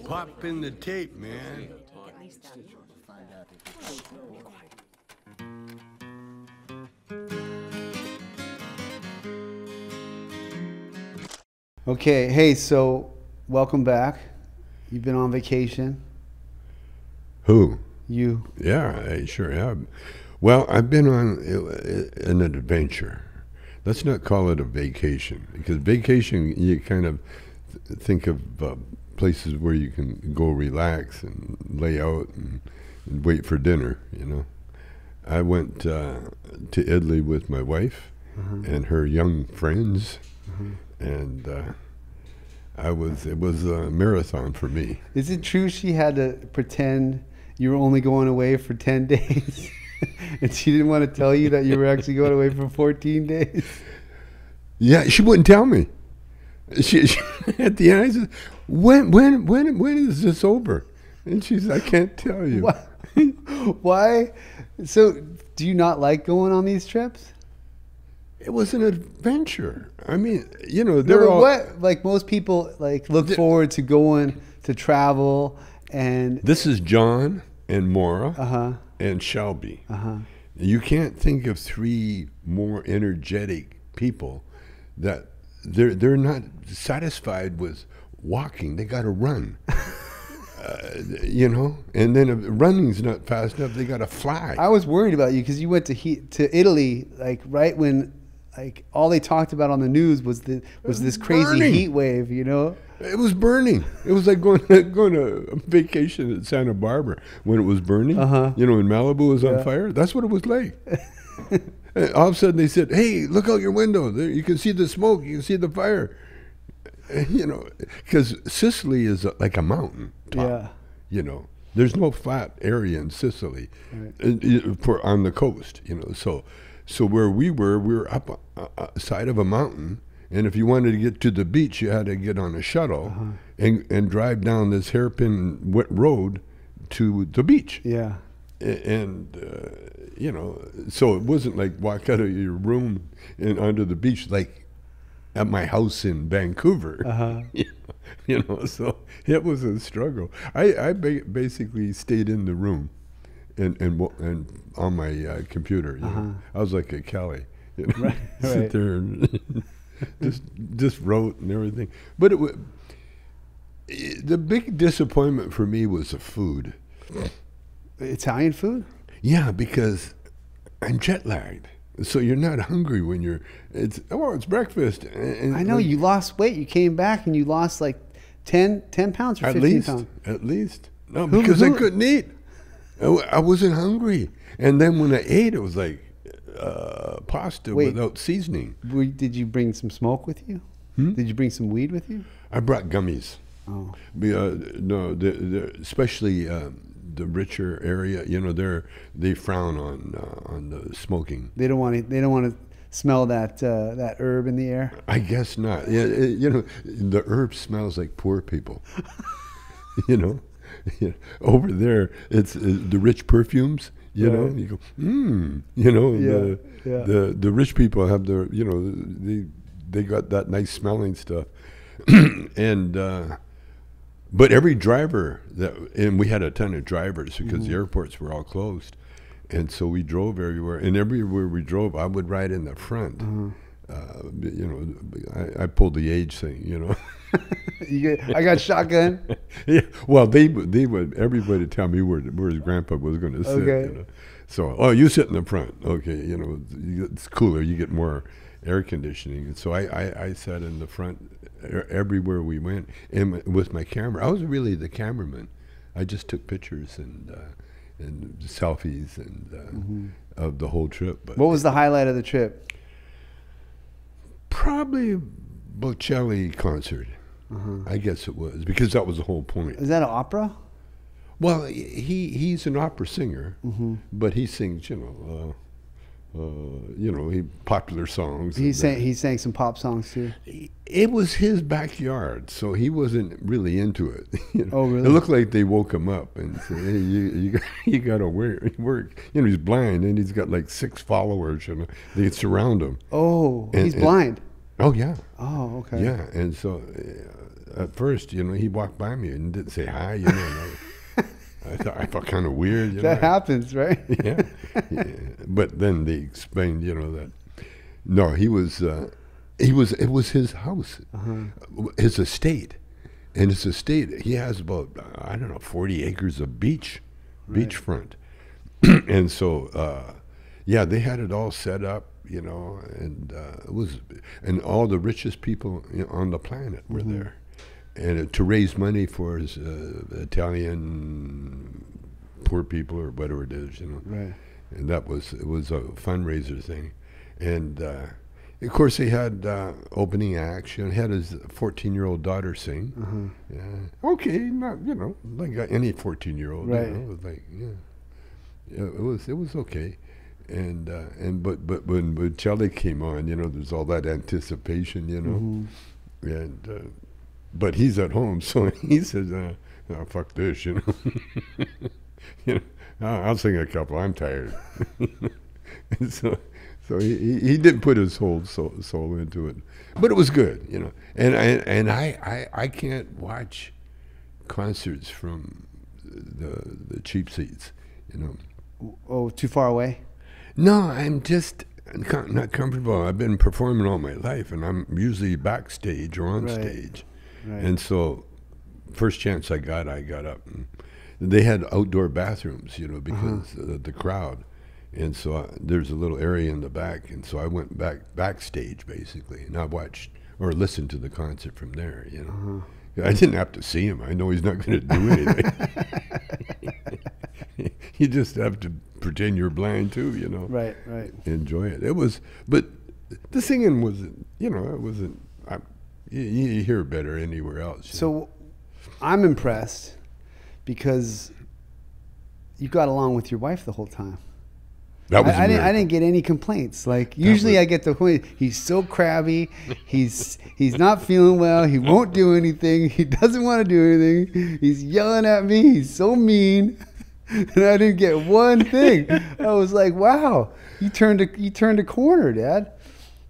Pop in the tape, man. Okay, hey, so welcome back. You've been on vacation. Who? You. Yeah, I sure have. Well, I've been on an adventure. Let's not call it a vacation, because vacation, you kind of think of places where you can go relax and lay out and wait for dinner, you know. I went to Italy with my wife and her young friends, and it was a marathon for me. Is it true she had to pretend you were only going away for 10 days? And she didn't want to tell you that you were actually going away for 14 days? Yeah, she wouldn't tell me. She at the end, I said, when is this over? And she said, I can't tell you. Why? So, do you not like going on these trips? It was an adventure. I mean, you know, like most people look forward to going to travel, and this is John and Maura and Shelby. You can't think of three more energetic people that they're not satisfied with walking. They got to run. You know, and then if running's not fast enough, they got to fly. I was worried about you because you went to Italy right when all they talked about on the news was this crazy heat wave. You know, it was burning. It was like going to vacation at Santa Barbara when it was burning. You know, when Malibu was on fire. That's what it was like. And all of a sudden they said, "Hey, look out your window! There, you can see the smoke. You can see the fire." You know, because Sicily is like a mountain top. Yeah. You know, there's no flat area in Sicily, on the coast. You know, so where we were up side of a mountain, and if you wanted to get to the beach, you had to get on a shuttle and drive down this hairpin wet road to the beach. Yeah. And you know, so it wasn't like walk out of your room and onto the beach like at my house in Vancouver. You know, so it was a struggle. I basically stayed in the room and on my computer. You know? I was like a Kelly, you know? Sit there and just wrote and everything. But the big disappointment for me was the food. Italian food? Yeah, because I'm jet lagged. So you're not hungry when it's breakfast. And I know, you lost weight. You came back and you lost like 10 pounds or 15 pounds. At least. No, because I couldn't eat. I wasn't hungry. And then when I ate, it was like pasta without seasoning. Did you bring some smoke with you? Did you bring some weed with you? I brought gummies. Oh. No, especially the richer area, you know, they frown on the smoking. They don't want to smell that herb in the air. I guess not. Yeah, you know, the herb smells like poor people. You know, over there it's the rich perfumes. You know, you go, you know, the rich people have their, you know, they got that nice smelling stuff, and. But every driver and we had a ton of drivers because the airports were all closed, and so we drove everywhere. And everywhere we drove, I would ride in the front. You know, I pulled the age thing. You know, I got shotgun. Yeah. Well, they would everybody tell me where his grandpa was going to sit. Okay. You know? So you sit in the front. Okay. You know, it's cooler. You get more air conditioning. And so I sat in the front everywhere we went, and with my camera. I was really the cameraman. I just took pictures and selfies and of the whole trip. But what was the highlight of the trip? Probably Bocelli concert. I guess it was, because that was the whole point. Is that an opera? Well, he's an opera singer, but he sings, popular songs. He sang some pop songs too. It was his backyard, so he wasn't really into it. You know? Oh, really? It looked like they woke him up and said, "Hey, you got to work." You know, he's blind and he's got like 6 followers. You know, they surround him. Oh, he's blind. Oh yeah. Oh, okay. Yeah, and so at first, you know, he walked by me and didn't say hi, you know. And I felt kind of weird. You That know? happens, right? Yeah. Yeah. But then they explained, you know, that no, it was his house, his estate. And his estate, he has about, I don't know, 40 acres of beachfront. And so, yeah, they had it all set up, you know, and and all the richest people on the planet were there. And to raise money for his Italian poor people or whatever it is, you know. Right. And it was a fundraiser thing. And of course, he had opening acts. You know, he had his 14-year-old daughter sing. Yeah. Okay, not, you know, like any 14-year-old. Right. You know, it was like, yeah, it was okay. But when Bocelli came on, you know, there's all that anticipation, you know, and but he's at home, so he says, "Oh, fuck this," you know. You know, I'll sing a couple. I'm tired. And so he didn't put his whole soul into it, but it was good, you know. And I can't watch concerts from the cheap seats, you know. Oh, too far away? No, I'm just not comfortable. I've been performing all my life, and I'm usually backstage or on stage. Right. And so, first chance I got up. And they had outdoor bathrooms, you know, because of the crowd. And so there's a little area in the back, and so I went backstage basically, and I watched or listened to the concert from there. You know, I didn't have to see him. I know he's not going to do anything. You just have to pretend you're blind too, you know. Right. Enjoy it. It was, but the singing wasn't. You know, it wasn't. You hear better anywhere else. So, I'm impressed because you got along with your wife the whole time. That was I didn't get any complaints. Like usually I get the point. He's so crabby. He's not feeling well. He won't do anything. He doesn't want to do anything. He's yelling at me. He's so mean. And I didn't get one thing. I was like, wow, you turned a corner, Dad.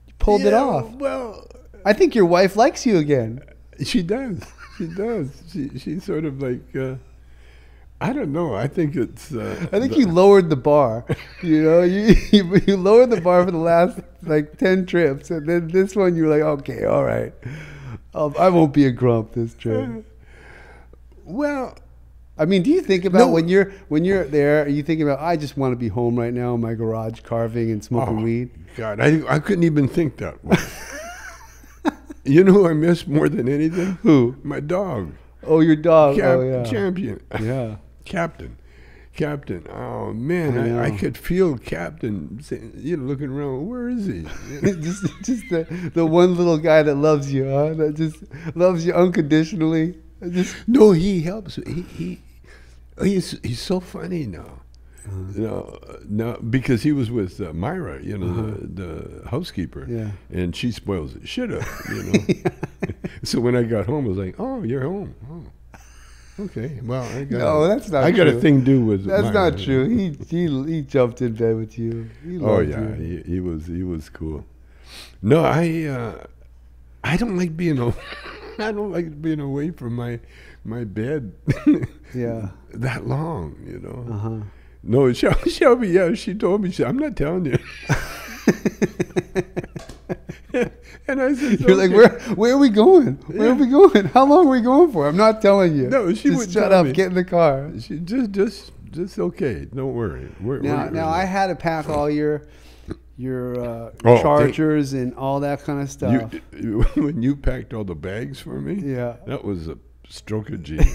You pulled it off. Well, I think your wife likes you again. She does. She does. She's sort of like, I don't know. I think it's. I think you lowered the bar. You know, you lowered the bar for the last like 10 trips, and then this one you're like, okay, all right, I won't be a grump this trip. Well, I mean, do you think about when you're there? Are you thinking about I just want to be home right now in my garage carving and smoking weed? God, I couldn't even think that way. You know who I miss more than anything? Who? My dog. Oh, your dog. Yeah. Champion. Yeah. Captain. Oh man, I could feel Captain, you know, looking around. Where is he? just the one little guy that loves you, huh? That just loves you unconditionally. No, he helps. He's so funny now. You know, no, because he was with Myra, you know, the housekeeper, and she spoils the shit up, you know. So when I got home, I was like, "Oh, you're home. Oh, okay. Well, that's not. I got a thing to do with. That's Myra. Not true. He jumped in bed with you. He loved you. He was cool. No, I don't like being I don't like being away from my bed. That long, you know. No, Shelby, yeah, she told me, I'm not telling you. And I said, you're like, where are we going? Where are we going? How long are we going for? I'm not telling you. No, she would shut up, get in the car. She just okay, don't worry. Now I had to pack all your chargers and all that kind of stuff. When you packed all the bags for me, that was a stroke of genius.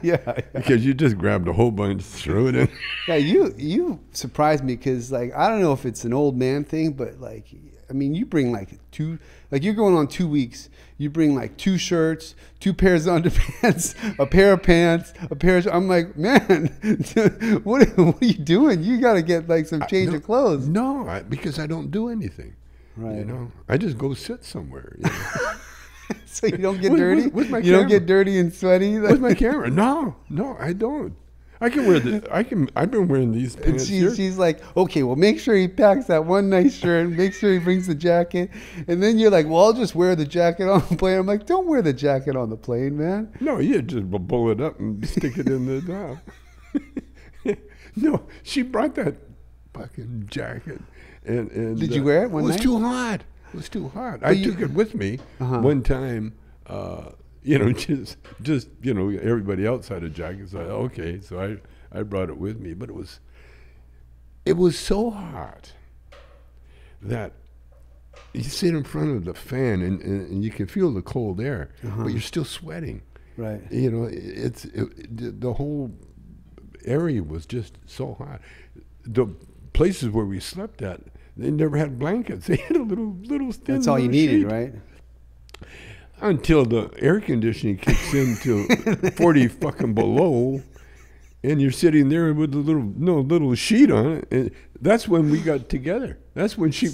Yeah. Because you just grabbed a whole bunch, threw it in. Yeah, you surprised me because like I don't know if it's an old man thing, but like I mean you bring like you're going on 2 weeks. You bring like 2 shirts, 2 pairs of underpants, a pair of pants, a pair of. I'm like, man, what are you doing? You got to get like some change of clothes. No, because I don't do anything. Right. You know, I just go sit somewhere. You know? So you don't get dirty? With my you camera. Don't get dirty and sweaty? With my camera. No, I don't. I can wear the. I've been wearing these And pants here. she's like, okay, well, make sure he packs that one nice shirt. Make sure he brings the jacket. And then you're like, well, I'll just wear the jacket on the plane. I'm like, don't wear the jacket on the plane, man. No, you just pull it up and stick it in the top. No, she brought that fucking jacket. And Did you wear it one night? night? It was too hot. It was too hot. I took it with me one time. Just everybody else had a jacket. So okay, so I brought it with me, but it was so hot that you sit in front of the fan and you can feel the cold air, but you're still sweating. Right. You know, the whole area was just so hot. The places where we slept at, they never had blankets. They had a little thin. That's all you needed, right? Until the air conditioning kicks in to 40 fucking below, and you're sitting there with a little sheet on it. And that's when we got together. That's when she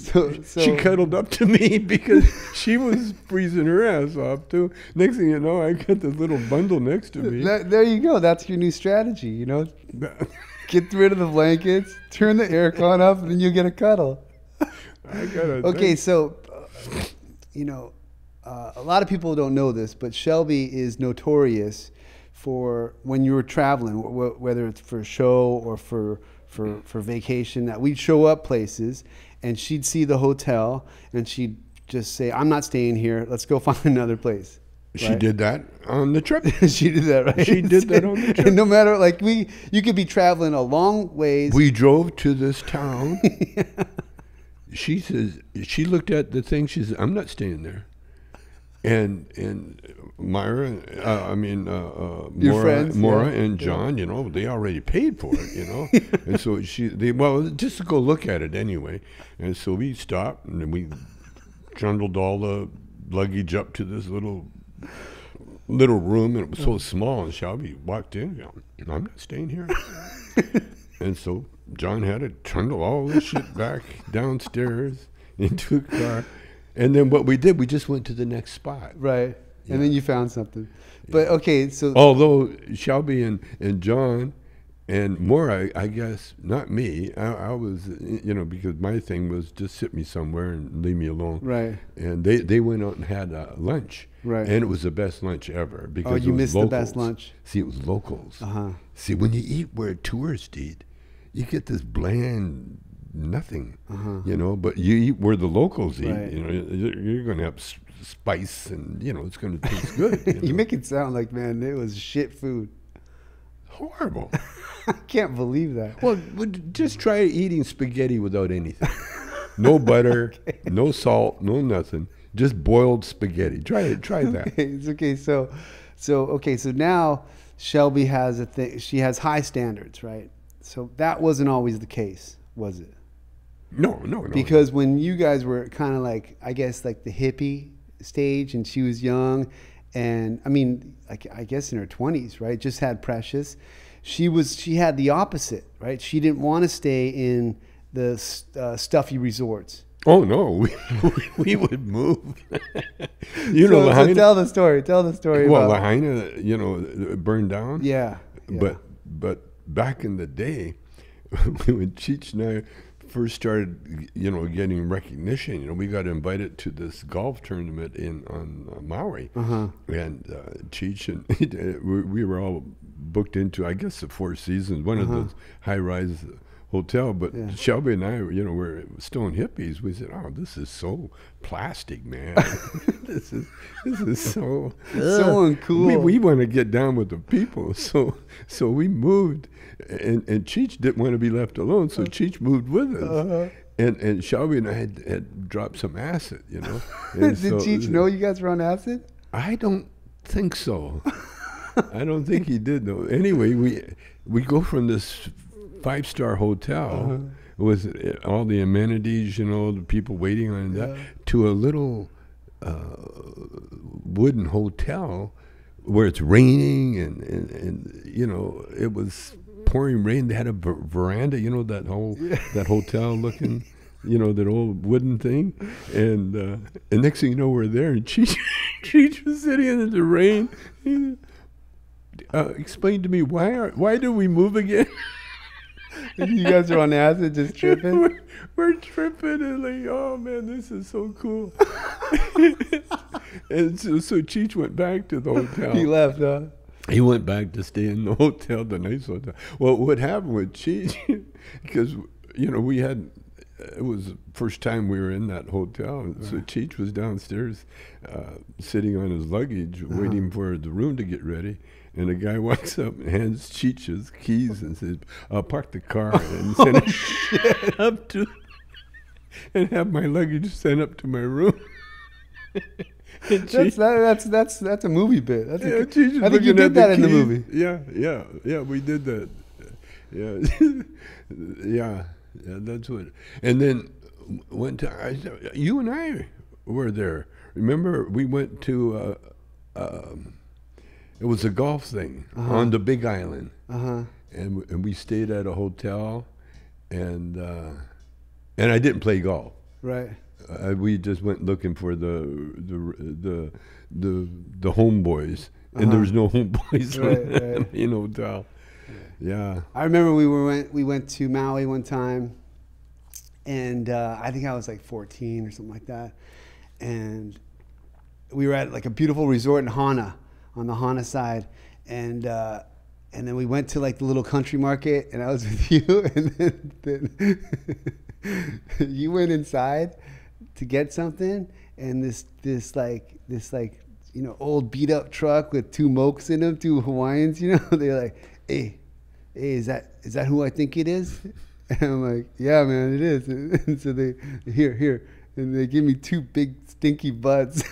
cuddled up to me because she was freezing her ass off too. Next thing you know, I got this little bundle next to me. There you go. That's your new strategy. You know, get rid of the blankets, turn the aircon up, and then you get a cuddle. Okay, so a lot of people don't know this, but Shelby is notorious for when you were traveling, whether it's for a show or for vacation, that we'd show up places and she'd see the hotel and she'd just say, I'm not staying here. Let's go find another place. She right? did that on the trip. She did that, right? She did that on the trip. And no matter, you could be traveling a long ways. We drove to this town. She says, she looked at the thing. She says, I'm not staying there. And Myra, Your friends, Maura and John, they already paid for it, and so just to go look at it anyway. And so we stopped and we trundled all the luggage up to this little room, and it was so small. And Shelby walked in, I'm not staying here. And so John had to trundle all this shit back downstairs into a car. And then what we did, we just went to the next spot. Right. And then you found something. But okay, so although Shelby and John and Maura, I guess, not me, I was, because my thing was just sit me somewhere and leave me alone. Right. And they went out and had lunch. Right. And it was the best lunch ever. Because you it was missed locals. the best lunch. See, it was locals. Uh-huh. See, when you eat where tourists eat, you get this bland nothing, but you eat where the locals eat. Right. You're going to have spice, and it's going to taste good. You make it sound like, man, it was shit food. Horrible. I can't believe that. Well, just try eating spaghetti without anything. No butter, no salt, no nothing. Just boiled spaghetti. Try that. Okay, it's okay. So now Shelby has a thing. She has high standards, right? So that wasn't always the case, was it? No. Because when you guys were kind of like, I guess, like the hippie stage, and she was young, and I guess in her 20s, right? Just had Precious. She had the opposite, right? She didn't want to stay in the stuffy resorts. Oh no, we would move. So tell the story. Tell the story. Well, about Lahaina, burned down. Yeah. But back in the day, when Cheech and I first started, getting recognition, we got invited to this golf tournament on Maui, and Cheech and we were all booked into, I guess, the Four Seasons, one of those high-rise hotel. But Shelby and I, we're stone hippies. We said, "Oh, this is so plastic, man. this is so uncool. We want to get down with the people." So we moved. And Cheech didn't want to be left alone, so Cheech moved with us. And Shelby and I had dropped some acid, And Did Cheech know you guys were on acid? I don't think so. I don't think he did, though. Anyway, we go from this 5-star hotel with all the amenities, the people waiting on that, to a little wooden hotel where it's raining and it was pouring rain. They had a veranda, that hotel looking, that old wooden thing. And next thing you know, we're there, and Cheech was sitting in the rain. explain to me why do we move again? You guys are on acid, just tripping. we're tripping and like, oh man, this is so cool. And so Cheech went back to the hotel. He left, huh? He went back to stay in the hotel, the nice hotel. Well, what happened with Cheech, because, we had, it was the first time we were in that hotel. Right. So Cheech was downstairs sitting on his luggage, waiting for the room to get ready. And a guy walks up and hands Cheech his keys and says, "I'll park the car and send it up to, and have my luggage sent up to my room." That's a movie bit. I think you did that in the movie. Yeah, we did that. Yeah, yeah, that's what. And then one time, you and I were there. Remember, we went to. It was a golf thing on the Big Island, and we stayed at a hotel, and I didn't play golf. Right. We just went looking for the homeboys, and there was no homeboys in the hotel. Yeah. I remember we went to Maui one time, and I think I was like 14 or something like that, and we were at like a beautiful resort in Hana, on the Hana side, and then we went to like the little country market, and I was with you, and then you went inside to get something, and this old beat up truck with two mokes in them, two Hawaiians, they're like, hey, is that who I think it is? And I'm like, yeah, man, it is. And so they here, and they give me two big stinky buds.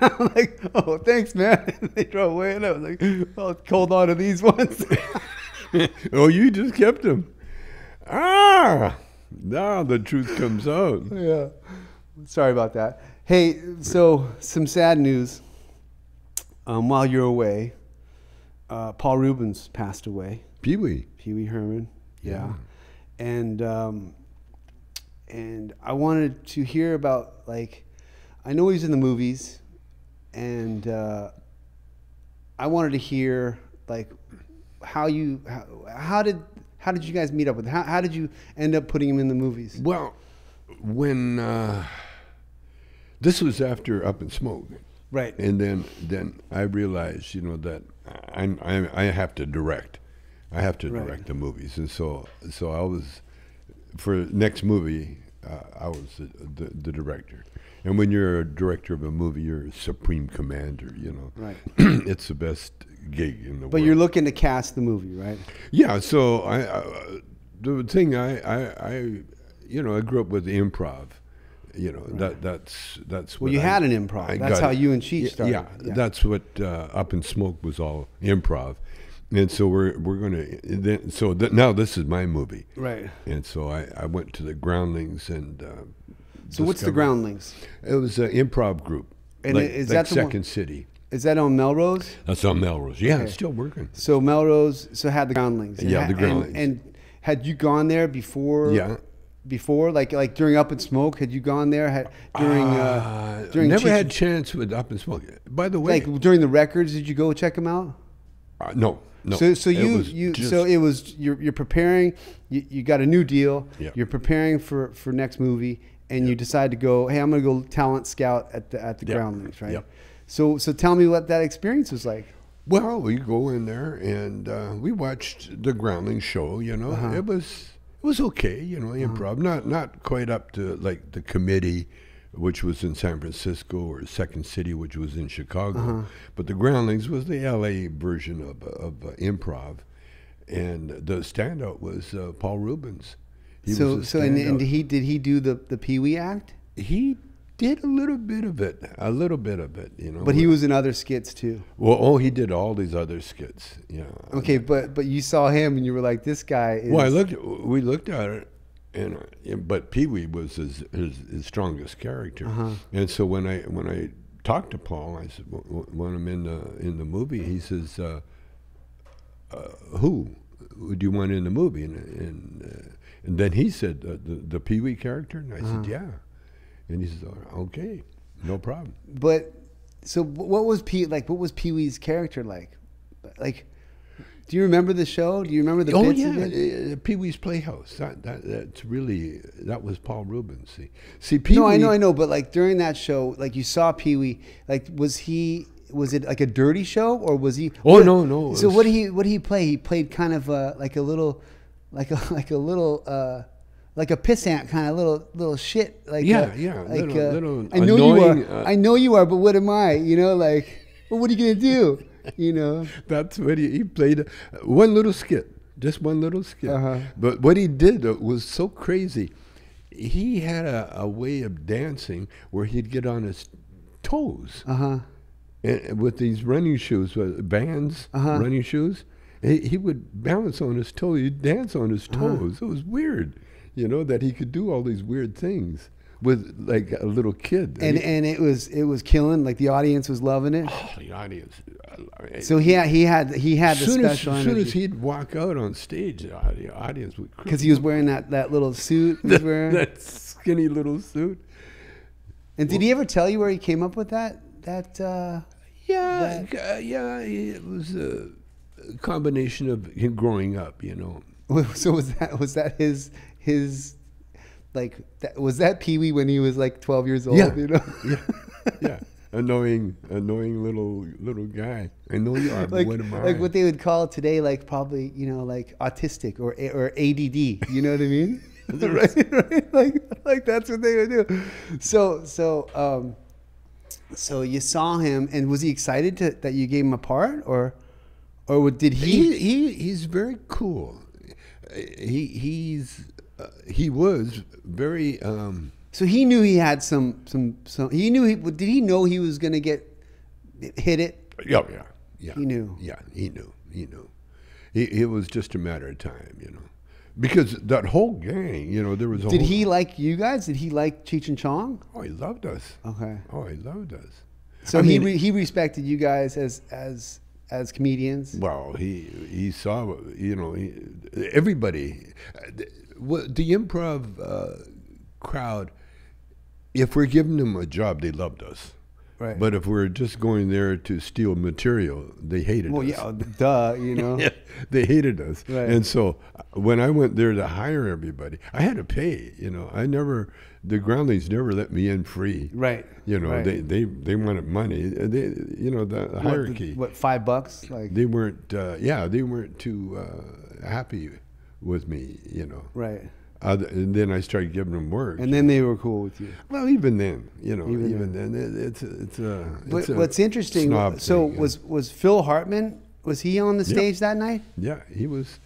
I'm like, oh, thanks, man. And they drove away, and I was like, I'll hold on to these ones. Oh, you just kept them. Now the truth comes out. Yeah. Sorry about that. Hey, so some sad news. While you're away, Paul Rubens passed away. Pee-wee Herman. Yeah. And I wanted to hear about, like, I know he's in the movies, and I wanted to hear, like, how did you guys meet up with him? How did you end up putting him in the movies? Well, when this was after Up in Smoke, right? And then I realized, that I have to direct. I have to direct the movies, and so I was, for next movie, I was the director. And when you're a director of a movie, you're a supreme commander. Right? It's the best gig in the world. But you're looking to cast the movie, right? Yeah. So the thing I grew up with improv. That's what. Well, you had an improv. That's how you and Cheech started. Yeah, that's what Up in Smoke was all improv. And so we're going to. Now this is my movie, right? And so I went to the Groundlings and. So what's the Groundlings? It was an improv group. And is like that the Second City? Is that on Melrose? That's on Melrose. Yeah, it's still working. So Melrose. So had the Groundlings. The Groundlings. And had you gone there before? Yeah. Before, like during Up in Smoke, had you gone there? During never had a chance with Up in Smoke. By the way, like during the records, did you go check them out? No. So you're preparing. You got a new deal. Yeah. You're preparing for next movie, and you decide to go. Hey, I'm going to go talent scout at the Groundlings, right? Yep. So tell me what that experience was like. Well, we go in there and we watched the Groundlings show. It was okay, improv. Not quite up to like the Committee, which was in San Francisco, or Second City, which was in Chicago. But the Groundlings was the LA version of improv, and the standout was Paul Rubens. Did he do the Pee-wee act? He did a little bit of it, But he was in other skits too. Well, he did all these other skits. Yeah. Okay, but you saw him and you were like, this guy is. Well, we looked at it, but Pee-wee was his strongest character. And so when I talked to Paul, I said, when I'm in the movie, he says, who do you want in the movie? And then he said the Pee-wee character, and I said, yeah. And he says, okay, no problem. But so what was Pee-wee's character like? Like, Do you remember the show? Do you remember the Oh bits yeah, of it? Pee Wee's Playhouse. That was Paul Rubens. See, Pee No, Wee. I know, but like during that show, like you saw Pee Wee, like was it like a dirty show or was he? Oh no. So what did he play? He played kind of like a little, like a pissant kind of little shit. Like Yeah. Like Little I know you annoying, are. I know you are, but what am I? You know, like, well, what are you gonna do? You know. That's what he played. One little skit, just one little skit. Uh-huh. But what he did was so crazy. He had a way of dancing where he'd get on his toes. And with these running shoes, Vans running shoes. He would balance on his toes. He'd dance on his toes. It was weird, that he could do all these weird things with like a little kid. And it was killing. Like the audience was loving it. Oh, the audience. So he had the special As energy. soon as he'd walk out on stage, the audience would. Because he was wearing that little suit. He was wearing. That skinny little suit. And did he ever tell you where he came up with that? Yeah. It was a combination of him growing up, So was that his like was that Pee Wee when he was like 12 years old? Yeah. Yeah. Annoying little guy. I know you are, but what am I? Like what they would call today, like probably like autistic or ADD. You know what I mean? right. Like that's what they would do. So you saw him, and was he excited that you gave him a part, or did he? He's very cool. He was very. So he knew he had some. He knew did he know he was going to hit it? Yeah. He knew. Yeah, he knew. It was just a matter of time, because that whole gang, there was. Did he like you guys? Did he like Cheech and Chong? Oh, he loved us. Okay. Oh, he loved us. So he respected you guys as comedians. Well, he saw, everybody, the improv crowd. If we're giving them a job, they loved us. Right. But if we're just going there to steal material, they hated us. Well, yeah, duh, They hated us. Right. And so when I went there to hire everybody, I had to pay, the groundlings never let me in free. Right. Right. They wanted money. The hierarchy. What, $5? Like they weren't, they weren't too happy with me, Right. And then I started giving them work. And then they were cool with you. Well, even then, even then, it's what's interesting. So thing, was Phil Hartman? Was he on the stage that night? Yeah, he was.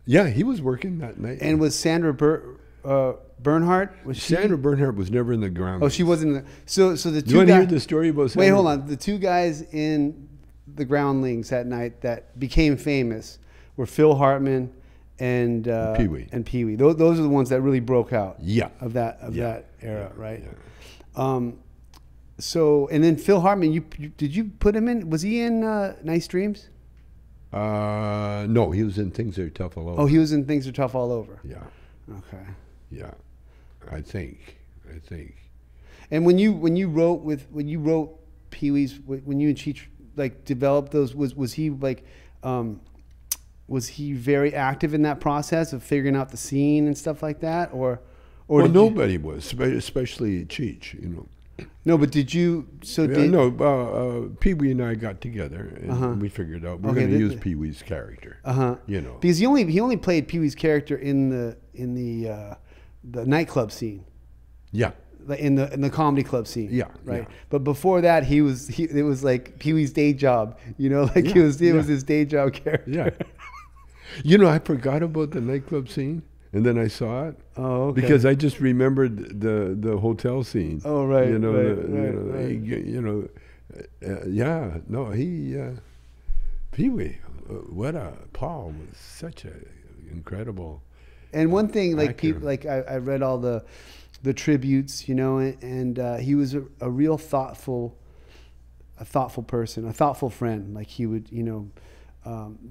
Yeah, he was working that night. And was Sandra Bernhardt? Sandra Bernhardt was never in the ground. Oh, she wasn't. In the, so the two. You want to hear the story about? Sandra? Wait, hold on. The two guys in the Groundlings that night that became famous were Phil Hartman and Pee Wee. And Pee Wee. Those are the ones that really broke out. Yeah. Of that era, right? Yeah. So and then Phil Hartman, did you put him in? Was he in Nice Dreams? No, he was in Things That Are Tough All Over. Oh, he was in Things Are Tough All Over. Yeah. Okay. Yeah, I think. And when you wrote Pee Wee's, when you and Cheech like developed those, was he like, was he very active in that process of figuring out the scene and stuff like that, or well, nobody was, especially Cheech, No, but did you? So Pee Wee and I got together and we figured out we're going to use Pee Wee's character. Because he only played Pee Wee's character in the nightclub scene. Yeah. In the comedy club scene. Yeah. Right. Yeah. But before that, it was like Pee Wee's day job. It was his day job character. Yeah. I forgot about the nightclub scene. And then I saw it. Oh, okay. Because I just remembered the hotel scene. Oh, right. Pee Wee, Paul was such an incredible. And one thing, like actor. people, like I read all the tributes, and he was a real thoughtful person, a thoughtful friend. Like he would,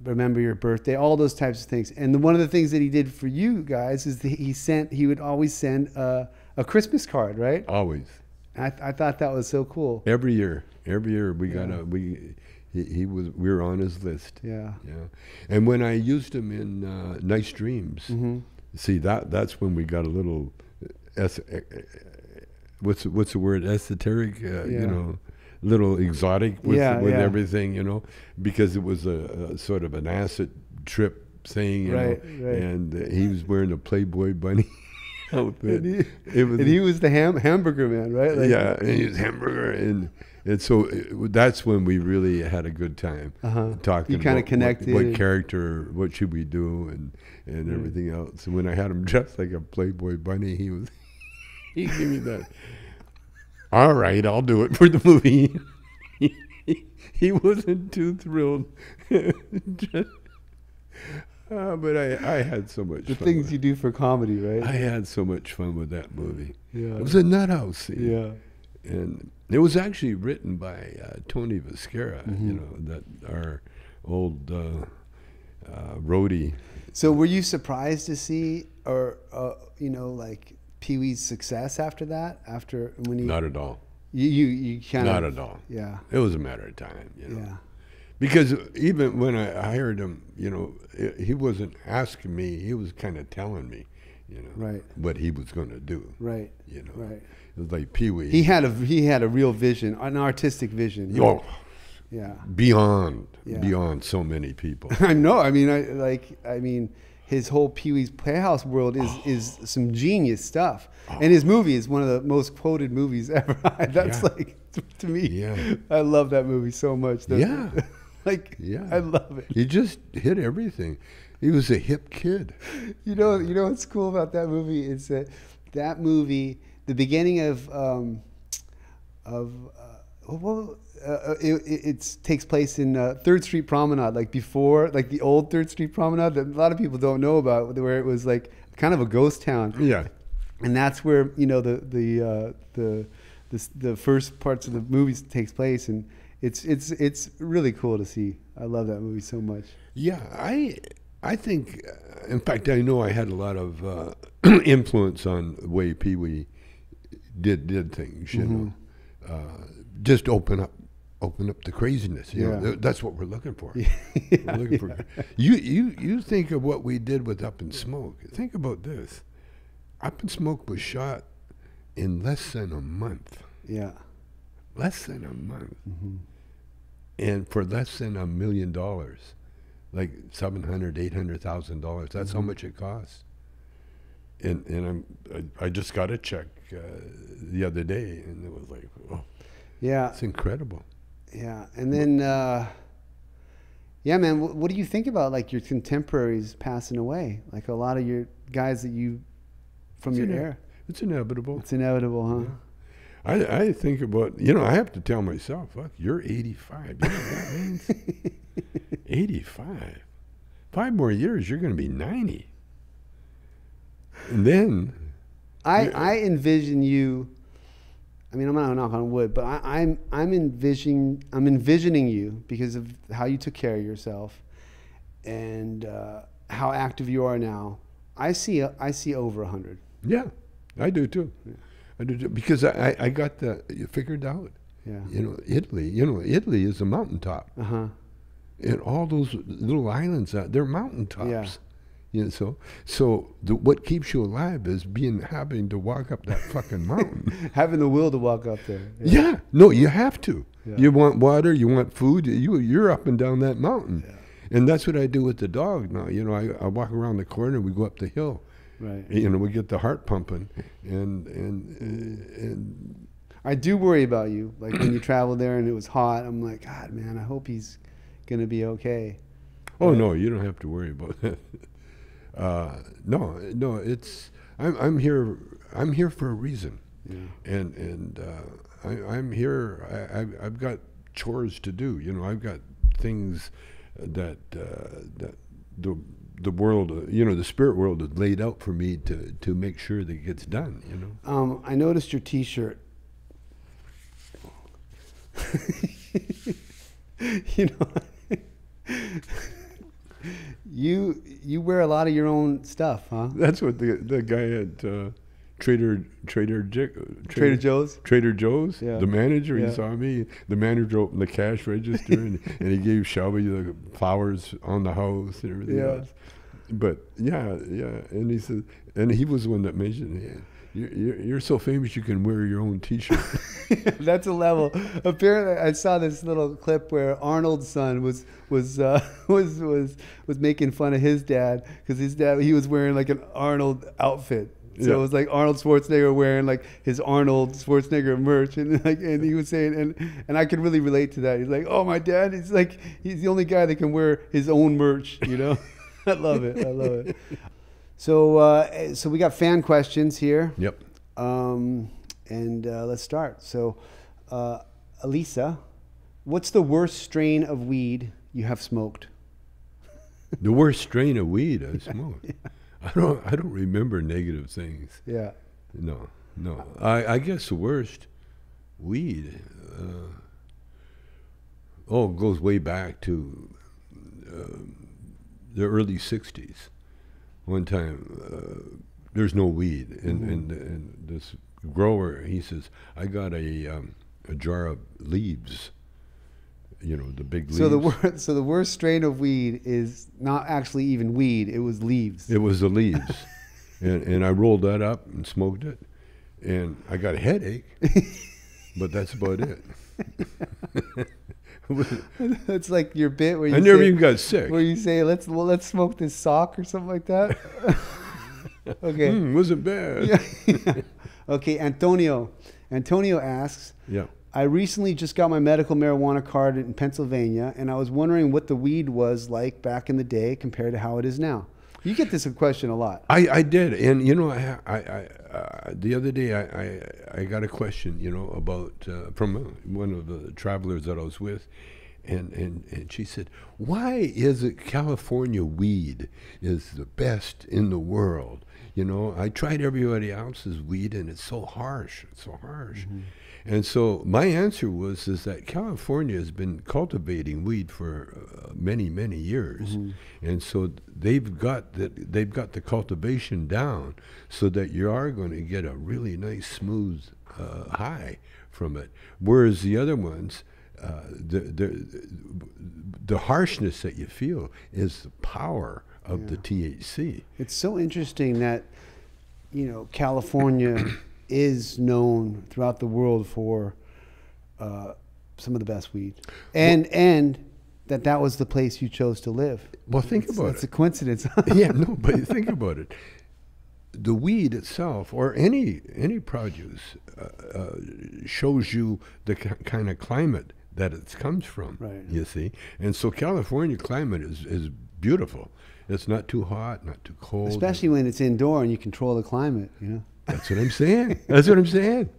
remember your birthday, all those types of things. And one of the things that he did for you guys is that he would always send a Christmas card, right? Always. I thought that was so cool. Every year We were on his list. Yeah. Yeah. And when I used him in Nice Dreams, see that's when we got a little what's the word, esoteric, you know, little exotic with everything, you know, because it was a sort of an acid trip thing, you know, and he was wearing a Playboy bunny outfit. And he was the hamburger man, right? Like, yeah, and he was hamburger, and so that's when we really had a good time talking. You kind of connected. What character, what should we do, and everything else. And when I had him dressed like a Playboy bunny, he gave me that. All right, I'll do it for the movie. He wasn't too thrilled. But I had so much fun. The things you do for comedy, right? I had so much fun with that movie. Yeah. It was a nut house. Yeah. And it was actually written by Tony Viscara, you know, that our old roadie. So were you surprised to see, or you know, like Pee-wee's success after that? After when he Not at all. You kind of Not at all. Yeah. It was a matter of time, you know. Yeah. Because even when I hired him, you know, he wasn't asking me. He was kind of telling me, you know, what he was going to do. Right. You know. Right. It was like Pee-wee. He had a real vision, an artistic vision. Right? Oh. Yeah. Beyond so many people. I know. I mean, his whole Pee-wee's Playhouse world is some genius stuff. And his movie is one of the most quoted movies ever. That's like, to me, I love that movie so much. I love it. He just hit everything. He was a hip kid. You know what's cool about that movie is that movie, the beginning it takes place in 3rd Street Promenade, like before, like the old 3rd Street Promenade that a lot of people don't know about, where it was like kind of a ghost town. Yeah. And that's where, you know, the first parts of the movies takes place, and it's really cool to see. I love that movie so much. Yeah, I think, in fact, I know I had a lot of influence on the way Pee-wee did things. You know, just open up the craziness. You know, that's what we're looking for. We're looking for. You think of what we did with Up in Smoke. Think about this. Up in Smoke was shot in less than a month. Yeah. Less than a month. And for less than $1 million, like $700,000-800,000. That's how much it costs. And I just got a check the other day, and it was like, oh, yeah, it's incredible. Yeah, and then, yeah, man, what do you think about like your contemporaries passing away? Like a lot of your guys that you from your era. It's inevitable. It's inevitable, huh? Yeah. I think about, you know, I have to tell myself, fuck, you're 85. You know what that means? 85. 5 more years, you're going to be 90. And then I envision you. I mean, I'm not knock on wood, but I'm envisioning you because of how you took care of yourself and how active you are now. I see over 100. Yeah, I do too. Yeah. I do too, because I got figured out. Yeah. You know, Italy is a mountaintop. And all those little islands, they're mountaintops. Yeah. You know, so what keeps you alive is having to walk up that fucking mountain. Having the will to walk up there. Yeah. No, you have to. Yeah. You want water, you want food, you're up and down that mountain. Yeah. And that's what I do with the dog now. You know, I walk around the corner, we go up the hill. Right. You know, we get the heart pumping, and I do worry about you. Like when you travel there and it was hot, I'm like, God, man, I hope he's gonna be okay. Oh no, you don't have to worry about that. No, it's I'm here for a reason. Yeah. And I'm here. I've got chores to do. You know, I've got things that the world, you know, the spirit world has laid out for me to make sure that it gets done, you know. I noticed your T-shirt. You know, you wear a lot of your own stuff, huh? That's what the guy at Trader Joe's. Trader Joe's. Yeah. The manager, Yeah. he saw me. The manager opened the cash register and he gave Shelby the flowers on the house and everything Yeah. else. But yeah, and he said, and he was the one that mentioned, you're so famous you can wear your own T-shirt. That's a level. Apparently, I saw this little clip where Arnold's son was making fun of his dad because his dad, he was wearing like an Arnold outfit. So Yeah. it was like Arnold Schwarzenegger wearing like his Arnold Schwarzenegger merch, and he was saying, and I could really relate to that. He's like, oh, my dad, he's the only guy that can wear his own merch, you know. I love it. I love it. So we got fan questions here. Yep. And let's start. So, Elisa, what's the worst strain of weed you have smoked? The worst strain of weed I smoked. Yeah. I don't remember negative things. Yeah. No. I guess the worst weed. It goes way back to the early '60s. One time, there's no weed, and this grower, he says, I got a jar of leaves. You know, the big leaves. So the worst strain of weed is not actually even weed; it was leaves. It was the leaves, and I rolled that up and smoked it, and I got a headache, but that's about it. It's like your bit where you I never even got sick. Where you say, let's smoke this sock or something like that. Okay. Wasn't bad. Yeah. Okay, Antonio. Antonio asks, Yeah. I recently just got my medical marijuana card in Pennsylvania, and I was wondering what the weed was like back in the day compared to how it is now. You get this question a lot. I did, and you know, I the other day I got a question, you know, about from one of the travelers that I was with, and she said, why is it California weed is the best in the world? You know, I tried everybody else's weed, and it's so harsh. It's so harsh. Mm-hmm. And so my answer is that California has been cultivating weed for many years, mm-hmm. and so they've got the cultivation down, so that you are going to get a really nice smooth high from it. Whereas the other ones, the harshness that you feel is the power of the THC. It's so interesting that, you know, California is known throughout the world for some of the best weed, and that was the place you chose to live. Well, think about it. It's a coincidence. Yeah, no, but think about it. The weed itself, or any produce, shows you the kind of climate that it comes from. Right. You see, and so California climate is beautiful. It's not too hot, not too cold. Especially when it's indoor and you control the climate, you know. That's what I'm saying. That's what I'm saying.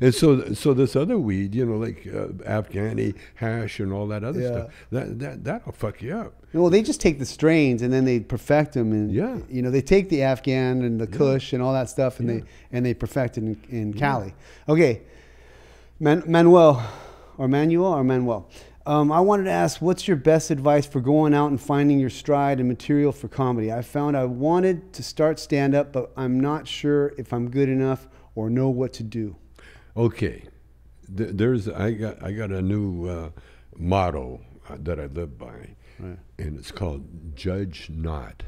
And so this other weed, you know, like Afghani hash and all that other stuff, that'll fuck you up. Well, they just take the strains and then they perfect them, and you know, they take the Afghan and the Kush and all that stuff, and they perfect it in Cali. Okay, Manuel. I wanted to ask, what's your best advice for going out and finding your stride and material for comedy? I found I wanted to start stand-up, but I'm not sure if I'm good enough or know what to do. Okay, I got a new motto that I live by, right. And it's called "Judge Not."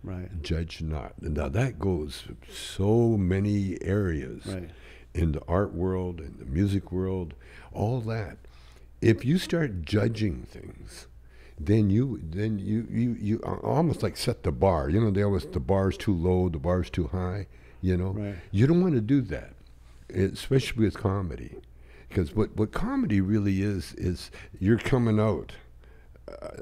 Right. Judge not. Now that goes so many areas, right. In the art world, in the music world, all that. If you start judging things, then you almost like set the bar. You know, the bar's too low, the bar's too high. You know, right. You don't want to do that, especially with comedy, because what comedy really is you're coming out.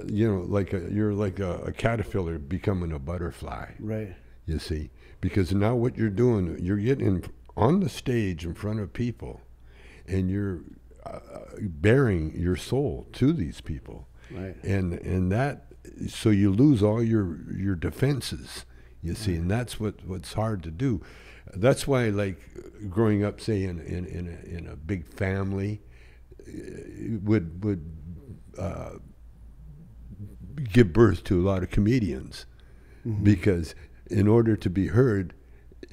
You know, you're like a caterpillar becoming a butterfly. Right. You see, because now what you're doing, you're getting on the stage in front of people, and you're bearing your soul to these people, right? And that, so you lose all your defenses, you see, right. And that's what's hard to do. That's why, like, growing up, say in a big family, would give birth to a lot of comedians, mm-hmm. Because in order to be heard,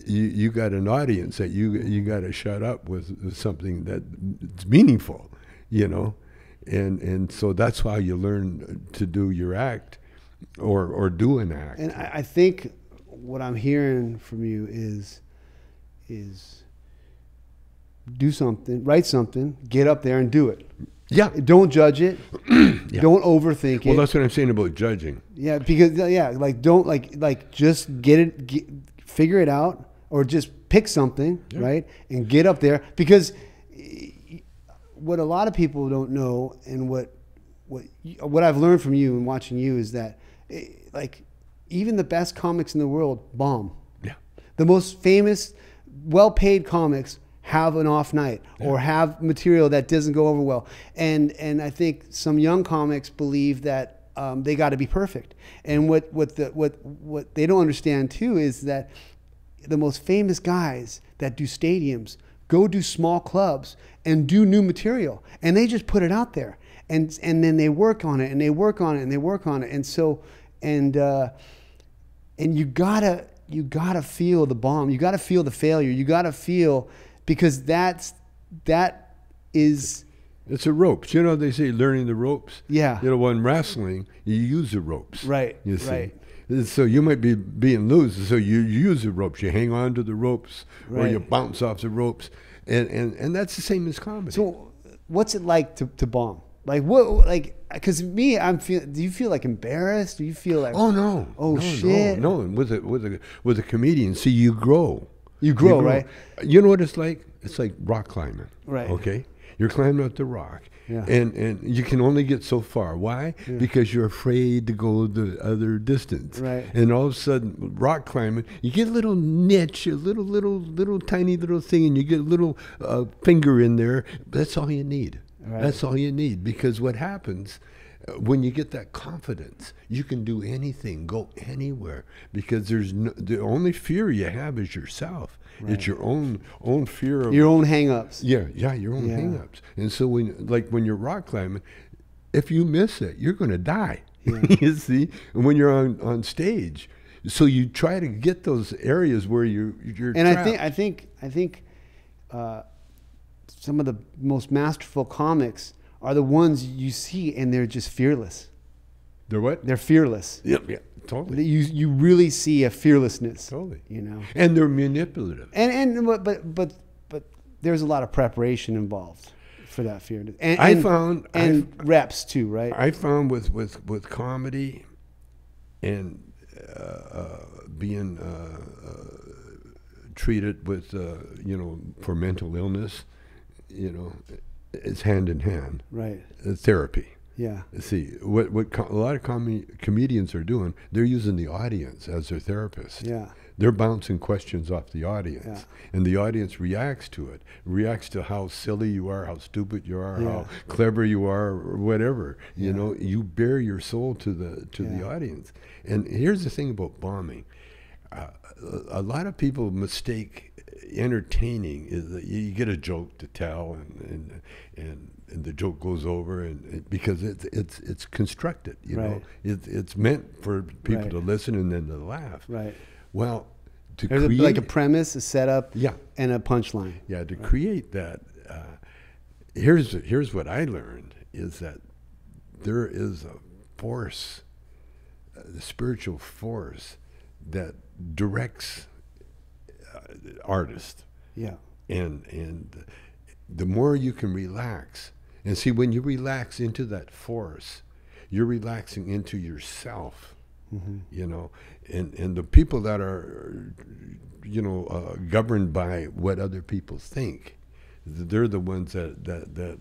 you got an audience that you got to shut up with something that's meaningful, you know, and so that's how you learn to do your act, or do an act. And I think what I'm hearing from you is do something, write something, get up there and do it. Yeah. Don't judge it. Yeah. Don't overthink it. Well, that's what I'm saying about judging. Yeah, because don't just figure it out, or just pick something, right, and get up there. Because what a lot of people don't know, and what I've learned from you and watching you, is that like even the best comics in the world bomb. Yeah. The most famous, well-paid comics have an off night, or have material that doesn't go over well. And I think some young comics believe that they got to be perfect. And what they don't understand too is that the most famous guys that do stadiums go do small clubs and do new material, and they just put it out there, and then they work on it, and they work on it, and they work on it. And so and you gotta feel the bomb. You gotta feel the failure. You gotta feel, because that is, it's the ropes. You know, they say learning the ropes. Yeah. You know, when wrestling, you use the ropes. Right. You see. Right. So you might be being loose, so you use the ropes. You hang on to the ropes, or you bounce off the ropes, and that's the same as comedy. So what's it like to bomb? Like what? Like, because me, do you feel like embarrassed? Do you feel like, oh no, oh no, shit, no. With a comedian, see, you grow. You grow, right? You know what it's like? It's like rock climbing. Right. Okay. You're climbing up the rock. Yeah. And you can only get so far. Why? Yeah. Because you're afraid to go the other distance. Right. And all of a sudden, rock climbing, you get a little niche, a little tiny little thing, and you get a little finger in there. That's all you need. Right. That's all you need. Because what happens when you get that confidence, you can do anything, go anywhere. Because the only fear you have is yourself. Right. It's your own fear of your own hang-ups. Yeah, your own hang-ups. And so when you're rock climbing, if you miss it, you're going to die. Yeah. You see, and when you're on stage, so you try to get those areas where you're. And trapped. I think some of the most masterful comics are the ones you see, and they're just fearless. They're what? They're fearless. Yep. Yeah. Totally. You really see a fearlessness. Totally. You know. And they're manipulative. But there's a lot of preparation involved for that fear. And I found reps too, right? I found with comedy and being treated with for mental illness, it's hand in hand. Right. Therapy. Yeah. See, what a lot of comedians are doing, they're using the audience as their therapist. Yeah. They're bouncing questions off the audience. Yeah. And the audience reacts to it, reacts to how silly you are, how stupid you are, how clever you are, or whatever. You bare your soul to the audience. And here's the thing about bombing. A lot of people mistake entertaining is that you get a joke to tell and the joke goes over because it's constructed, it's meant for people to listen and then to laugh. Right. Well, there's like a premise, a setup, and a punchline. Yeah, to create that, here's what I learned is that there is a force, the spiritual force that directs artists. Yeah. And the more you can relax, and see, when you relax into that force, you're relaxing into yourself. Mm-hmm. And the people that are governed by what other people think, they're the ones that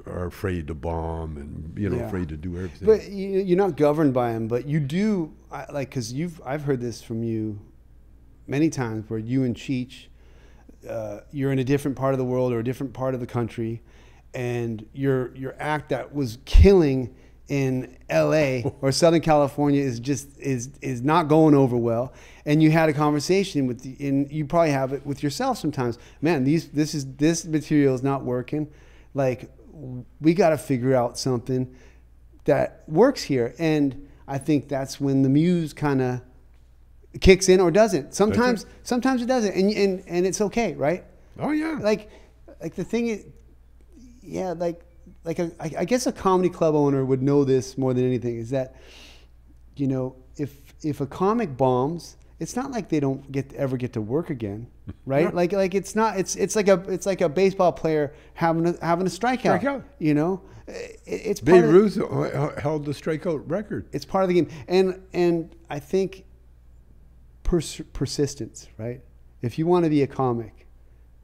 are afraid to bomb and afraid to do everything. But you're not governed by them, but you do, because I've heard this from you many times, where you and Cheech, you're in a different part of the world or a different part of the country, and your act that was killing in LA or Southern California is not going over well, and you had a conversation and you probably have it with yourself sometimes. Man, this material is not working. Like, we got to figure out something that works here. And I think that's when the muse kind of kicks in or doesn't. Sometimes it doesn't, and it's okay, right? Oh yeah. Like the thing is, yeah, I guess a comedy club owner would know this more than anything, is that, you know, if a comic bombs, it's not like they don't ever get to work again, right? Yeah. Like it's like a baseball player having a strikeout. You know, it's part Babe Ruth held the strikeout record. It's part of the game, and I think persistence, right? If you want to be a comic,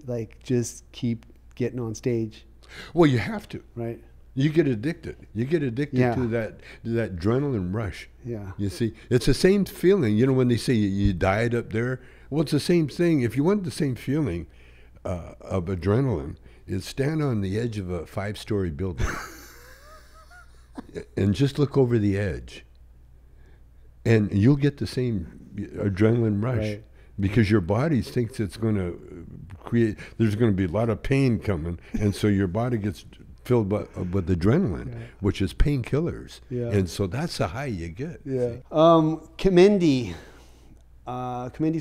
like, just keep getting on stage. Well, you have to. Right. You get addicted. You get addicted to that adrenaline rush. Yeah. You see, it's the same feeling. You know, when they say you died up there, well, it's the same thing. If you want the same feeling of adrenaline, is stand on the edge of a 5-story building and just look over the edge, and you'll get the same adrenaline rush. Right. Because your body thinks it's going to there's going to be a lot of pain coming, and so your body gets filled with adrenaline, which is painkillers. Yeah. And so that's the high you get. Yeah. Kamendi's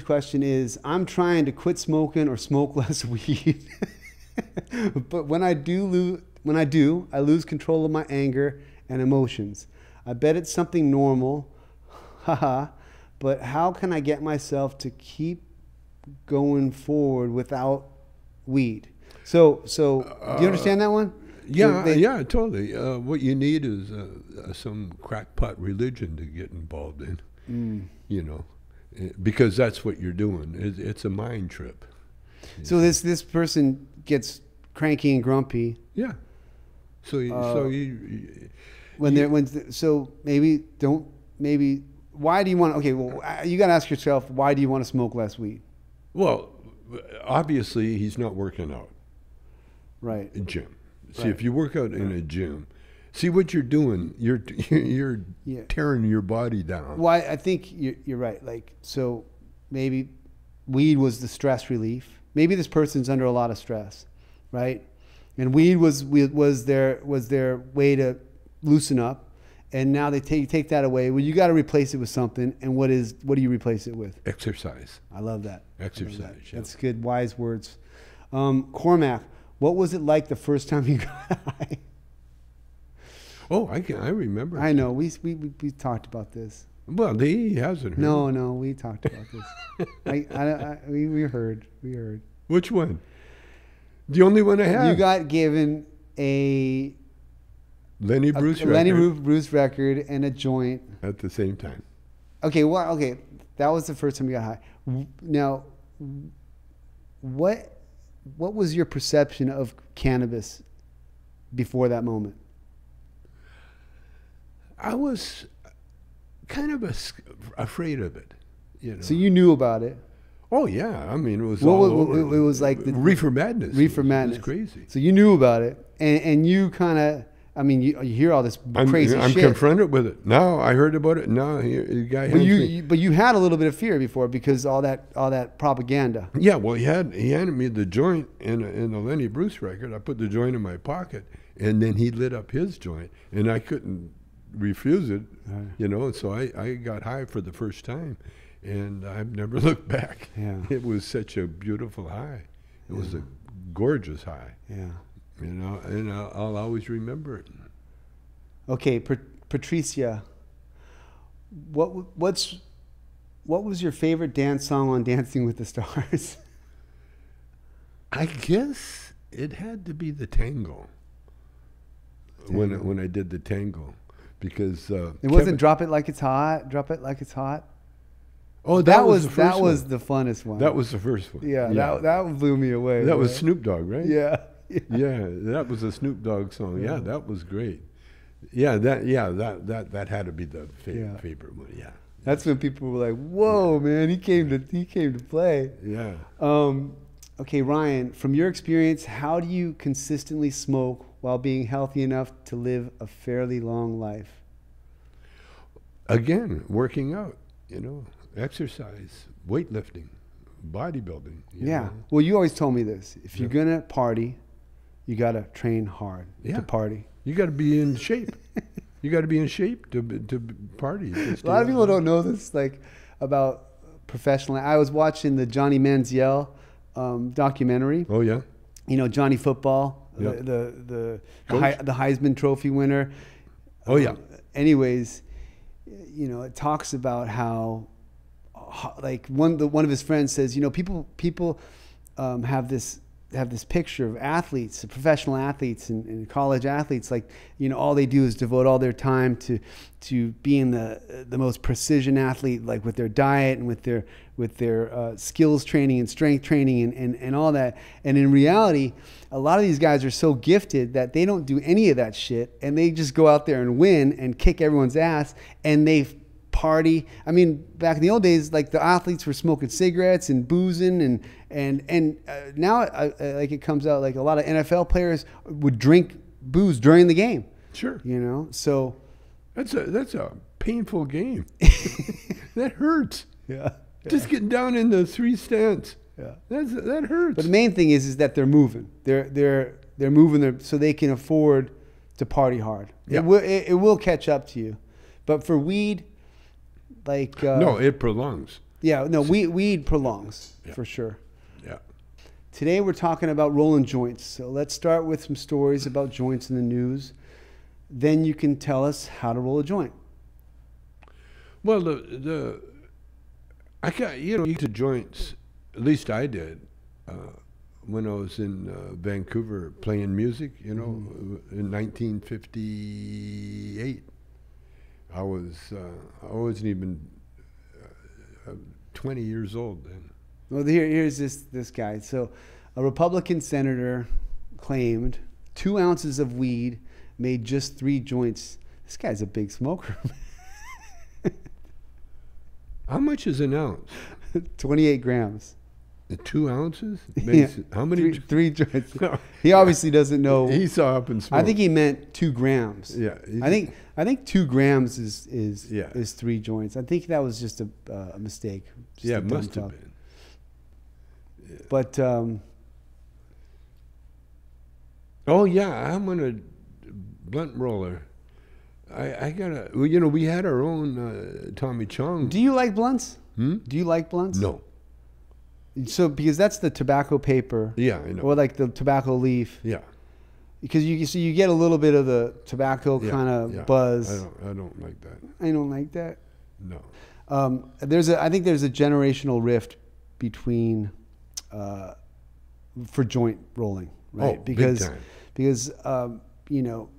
question is, I'm trying to quit smoking or smoke less weed, but when I do, I lose control of my anger and emotions. I bet it's something normal, haha. But how can I get myself to keep going forward without weed? So do you understand that one? Yeah, yeah, totally. What you need is some crackpot religion to get involved in, you know, because that's what you're doing. It's a mind trip. So this person gets cranky and grumpy. Yeah. So maybe. Why do you want? Okay, well, you got to ask yourself, why do you want to smoke less weed? Well, obviously he's not working out. Right. A gym. See, if you work out in a gym, see what you're doing. You're tearing your body down. Well, I think you're right. Like, so maybe weed was the stress relief. Maybe this person's under a lot of stress, right? And weed was their way to loosen up. And now they take that away. Well, you got to replace it with something. And what do you replace it with? Exercise. I love that. Exercise. Yeah. That's good, wise words. Cormac, what was it like the first time you got high? Oh, I remember. I know. We talked about this. Well, he hasn't heard. No, we talked about this. We heard. Which one? The only one I have. You got given a Lenny Bruce record and a joint at the same time. Okay, that was the first time you got high. Now, what was your perception of cannabis before that moment? I was kind of afraid of it, you know. So you knew about it. Oh yeah, I mean it was all over. It was like the reefer madness. Reefer madness. It was crazy. So you knew about it, and you kind of. I mean, you hear all this crazy shit. I'm confronted with it. Now I heard about it. Now the guy. But you had a little bit of fear before because all that propaganda. Yeah, well, he handed me the joint in the Lenny Bruce record. I put the joint in my pocket, and then he lit up his joint, and I couldn't refuse it, you know. And so I got high for the first time, and I've never looked back. Yeah, it was such a beautiful high. It was a gorgeous high. Yeah. You know, and I'll always remember it. Okay, Patricia, what was your favorite dance song on Dancing with the Stars? I guess it had to be the tango. When I did the tango, because it wasn't "Drop It Like It's Hot." Drop it like it's hot. Oh, that was the first was the funnest one. That was the first one. Yeah. That blew me away. That was Snoop Dogg, right? Yeah. Yeah, that was a Snoop Dogg song. Yeah, that was great. Yeah, that had to be the favorite one. Yeah, that's when people were like, "Whoa, man, he came to play." Yeah. Okay, Ryan, from your experience, how do you consistently smoke while being healthy enough to live a fairly long life? Again, working out, you know, exercise, weightlifting, bodybuilding. You know? Well, you always told me this: if you're gonna party, you got to train hard to party. You got to be in shape. You got to be in shape to party. A lot of people don't know this, like, about professional. I was watching the Johnny Manziel documentary. Oh yeah. You know, Johnny Football, Yeah. the Heisman Trophy winner. Oh yeah. Anyways, you know, it talks about how, like one of his friends says, you know, people have this picture of athletes, professional athletes and college athletes, like, you know, all they do is devote all their time to being the most precision athlete, like with their diet and with their skills training and strength training and all that. And in reality, a lot of these guys are so gifted that they don't do any of that shit, and they just go out there and win and kick everyone's ass, and they party. I mean, back in the old days, like the athletes were smoking cigarettes and boozing, and now like it comes out like a lot of NFL players would drink booze during the game. Sure. You know, so That's a painful game. That hurts. yeah. Just getting down in the three stance. Yeah. That hurts. But the main thing is that they're moving. They're moving so they can afford to party hard. Yeah. It will catch up to you. But for weed, like no, it prolongs. yeah, no, weed prolongs Yeah. for sure. Yeah. Today we're talking about rolling joints. So let's start with some stories about joints in the news. Then you can tell us how to roll a joint. Well, I got, you know, to joints. At least I did when I was in Vancouver playing music. You know, in 1958. I wasn't even 20 years old then. Well, here's this guy. So, a Republican senator claimed 2 ounces of weed made just 3 joints. This guy's a big smoker. How much is an ounce? 28 grams. 2 ounces? Yeah. How many? Three joints. He obviously doesn't know. He saw up and smoked. I think he meant 2 grams. Yeah. I think 2 grams is Yeah. 3 joints. I think that was just a mistake. Just Yeah, a it dumb must have talk. been. Yeah. But Oh yeah, I'm gonna blunt roller. I gotta. Well, you know, we had our own Tommy Chong. do you like blunts? Hmm? Do you like blunts? No. So because that's the tobacco paper. Yeah, I know. Or like the tobacco leaf. Yeah. Because you get a little bit of the tobacco Yeah, kind of yeah. buzz. I don't like that. I don't like that. No. I think there's a generational rift between for joint rolling, right? Oh, because big time. because you know,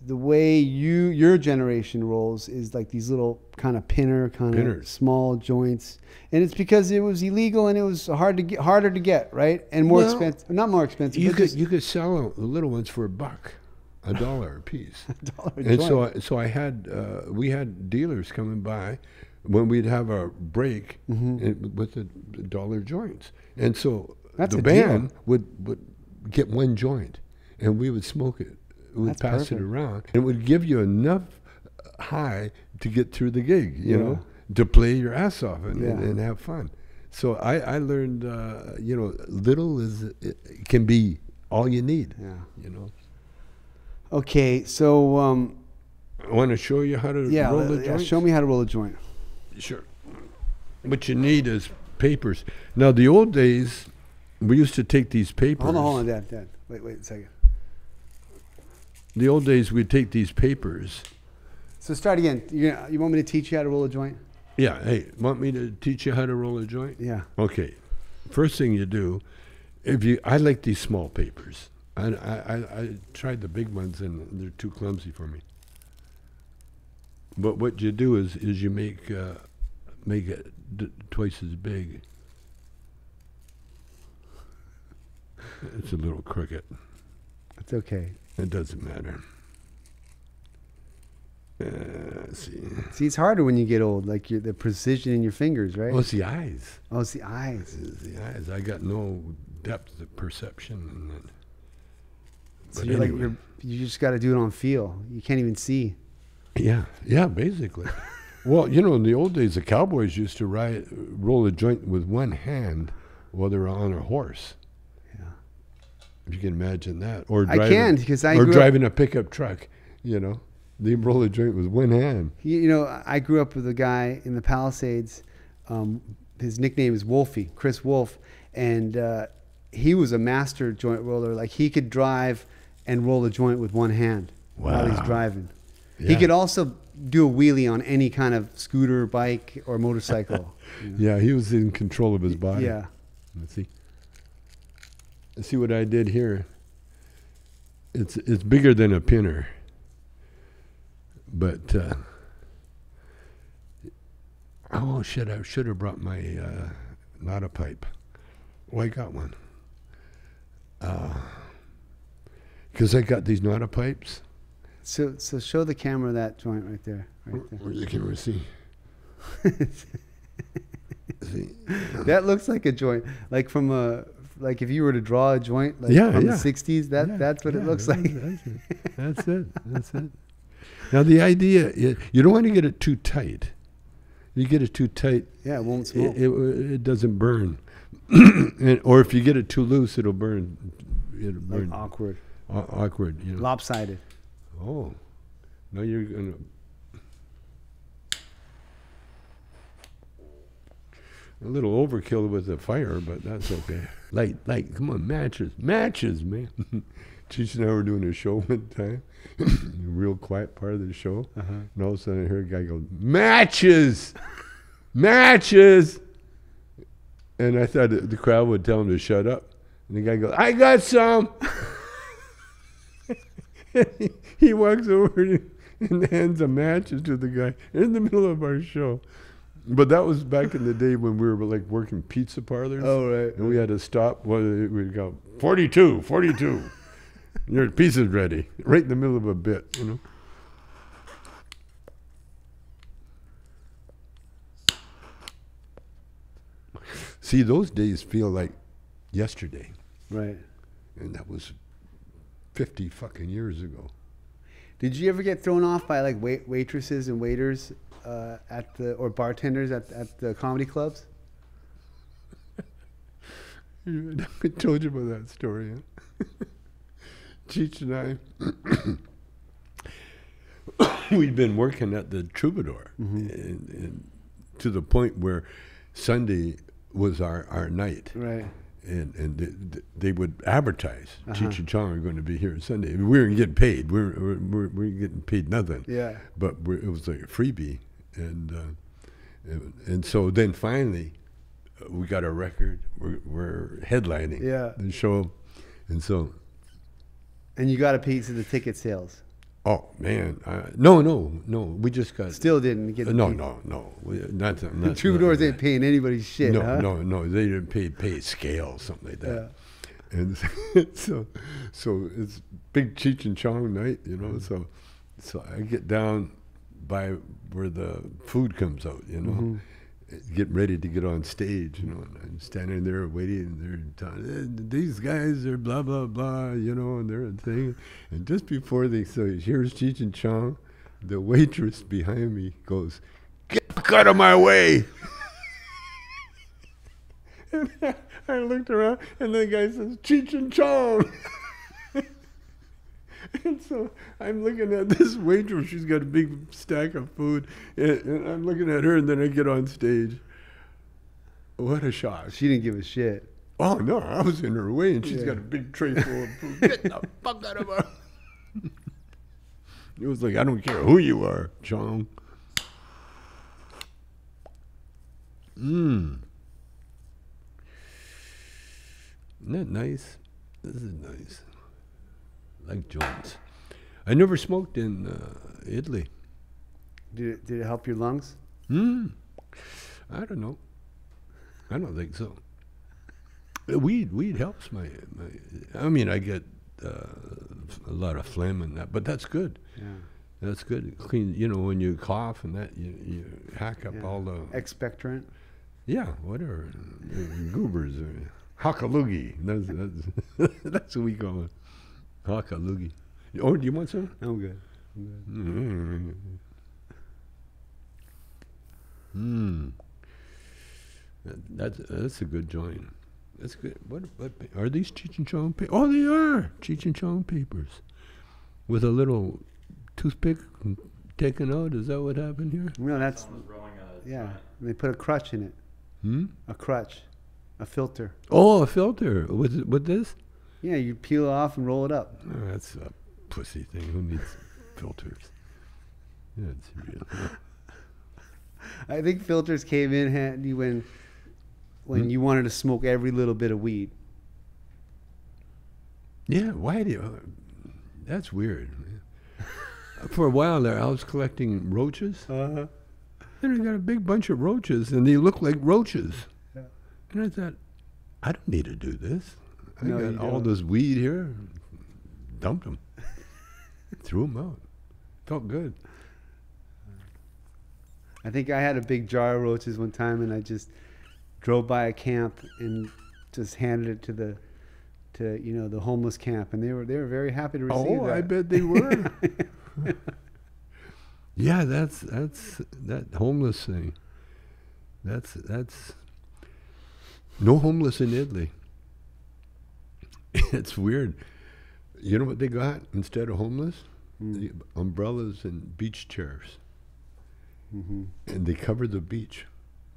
the way your generation rolls is like these little kind of Pinners. small joints, and it's because it was illegal and it was harder to get, right? And more Well, expensive, not more expensive. You but could just sell the little ones for $1, $1 a piece. $1 a And joint. so I had we had dealers coming by when we'd have our break with the dollar joints, and so That's the a band deal. would get 1 joint, and we would smoke it. We'd That's pass perfect. it around, and it would give you enough high to get through the gig, you know, to play your ass off and have fun. So I learned, you know, little it can be all you need. Yeah. You know. Okay, so I want to show you how to roll the joint. show me how to roll a joint. Sure. What you need is papers. Now, the old days, we used to take these papers. Hold on, Dad. Wait a second. The old days, we'd take these papers. So start again. You want me to teach you how to roll a joint? Yeah. Hey, want me to teach you how to roll a joint? Yeah. Okay. First thing you do, I like these small papers. I tried the big ones and they're too clumsy for me. But what you do is you make it twice as big. It's a little crooked. It's okay. It doesn't matter. Let's see. See, it's harder when you get old. Like the precision in your fingers, right? Oh, it's the eyes. Oh, it's the eyes. It's the eyes. I got no depth of perception. And then, So but you're anyway. like you just got to do it on feel. You can't even see. Yeah, basically. Well, you know, in the old days, the cowboys used to roll a joint with one hand while they were on a horse. Yeah. If you can imagine that, or I can because I or grew driving a pickup truck. You know, they roll a joint with one hand. You know, I grew up with a guy in the Palisades his nickname is Wolfie, Chris Wolf, and he was a master joint roller. Like he could drive and roll a joint with one hand while he's driving. Yeah. He could also do a wheelie on any kind of scooter, bike, or motorcycle. Yeah, he was in control of his body. Yeah. Let's see what I did here. It's bigger than a pinner, but oh shit! I should have brought my Nada pipe. Oh, I got one. Because I got these Nada pipes. So show the camera that joint right there. Where's the camera? See. See. That looks like a joint, like from a. Like if you were to draw a joint like from the 60s, that's what it looks like. That's it. Now the idea is you don't want to get it too tight. You get it too tight, it won't smoke. It doesn't burn. Or if you get it too loose, it'll burn. It'll burn. Like awkward. Awkward. You know. Lopsided. Oh, now you're gonna. A little overkill with the fire, but that's okay. Light, come on, matches, man. Cheech and I were doing a show one time, a real quiet part of the show, and all of a sudden I heard a guy go, matches! And I thought the crowd would tell him to shut up. And the guy goes, I got some! He walks over and hands a matches to the guy in the middle of our show. But that was back in the day when we were like working pizza parlors. Oh, right. And we had to stop. We'd go, 42. Your pizza's ready. Right in the middle of a bit, you know. See, those days feel like yesterday. Right. And that was 50 fucking years ago. Did you ever get thrown off by like waitresses and waiters or bartenders at the comedy clubs? I told you about that story. Huh? Cheech and I, we'd been working at the Troubadour, and to the point where Sunday was our night. Right. And they would advertise Cheech and Chong are going to be here Sunday. We weren't getting paid. We weren't getting paid nothing. Yeah. But it was like a freebie, and so then finally, we got a record. We're headlining the show, and so. And you got a piece of the ticket sales. Oh man, no. We just got. Still didn't get. No. Not Troubadours ain't paying anybody's shit. No. They didn't pay scale, something like that. Yeah. And so it's big Cheech and Chong night, you know. So I get down by where the food comes out, you know, getting ready to get on stage, you know. And I'm standing there waiting, and they're telling, these guys are blah blah blah, you know, and they're a thing. And just before they say, here's Cheech and Chong, the waitress behind me goes, "Get out of my way!" And I looked around, and the guy says, "Cheech and Chong." And so I'm looking at this waitress. She's got a big stack of food, and I'm looking at her, and then I get on stage. What a shock. She didn't give a shit. Oh, no, I was in her way, and she's got a big tray full of food. Get the fuck out of her. It was like, I don't care who you are, Chong. Isn't that nice? This is nice. Like joints. I never smoked in Italy. Did it help your lungs? I don't know. I don't think so. Weed helps my. I mean, I get a lot of phlegm and that, but that's good. Yeah, that's good. Clean. You know, when you cough and that, you hack up all the expectorant. Yeah, whatever. Goobers or hakalugi. That's what we call it. Hakalugi. Oh, do you want some? I'm good. That's a good joint. That's good. What are these Cheech and Chong papers? Oh, they are Cheech and Chong papers, with a little toothpick taken out. Is that what happened here? No, that's. Someone was growing a Yeah, and they put a crutch in it. Hmm? A crutch, a filter. Oh, a filter. With this? Yeah, you peel it off and roll it up. Oh, that's a pussy thing. Who needs filters? Yeah, it's real. I think filters came in handy when you wanted to smoke every little bit of weed. Yeah, why do you? That's weird. For a while there, I was collecting roaches. Uh-huh. And I got a big bunch of roaches, and they look like roaches. Yeah. And I thought, I don't need to do this. I No, got you all don't. this weed here. Dumped them. Threw them out. Felt good. I think I had a big jar of roaches one time, and I just drove by a camp and just handed it to the homeless camp, and they were very happy to receive Oh, that. I bet they were. Yeah, that's that homeless thing. That's no homeless in Italy. It's weird. You know what they got instead of homeless? The umbrellas and beach chairs. Mm-hmm. And they cover the beach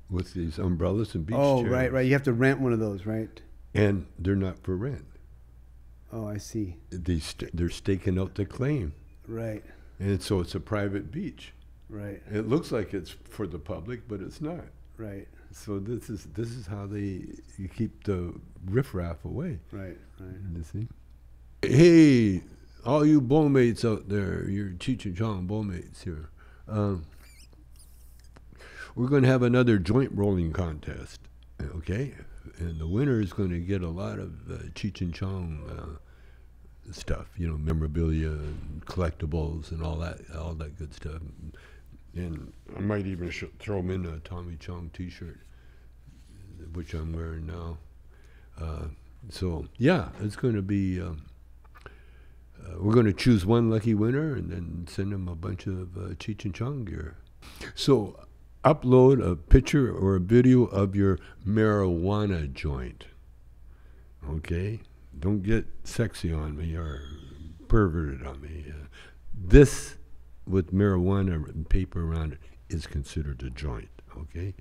with these umbrellas and beach chairs. Oh, right. You have to rent one of those, right? And they're not for rent. Oh, I see. They're staking out the claim. Right. And so it's a private beach. Right. It looks like it's for the public, but it's not. Right. So this is how you keep the riffraff away. Right. You see? Hey, all you bowlmates out there, your Cheech and Chong bowlmates here. We're going to have another joint rolling contest, okay? And the winner is going to get a lot of Cheech and Chong stuff, memorabilia and collectibles and all that good stuff. And I might even throw them in a Tommy Chong T-shirt, which I'm wearing now. So yeah, it's going to be. We're going to choose one lucky winner and then send them a bunch of Cheech and Chong gear. So upload a picture or a video of your marijuana joint. Okay? Don't get sexy on me or perverted on me. This with marijuana and paper around it is considered a joint. Okay?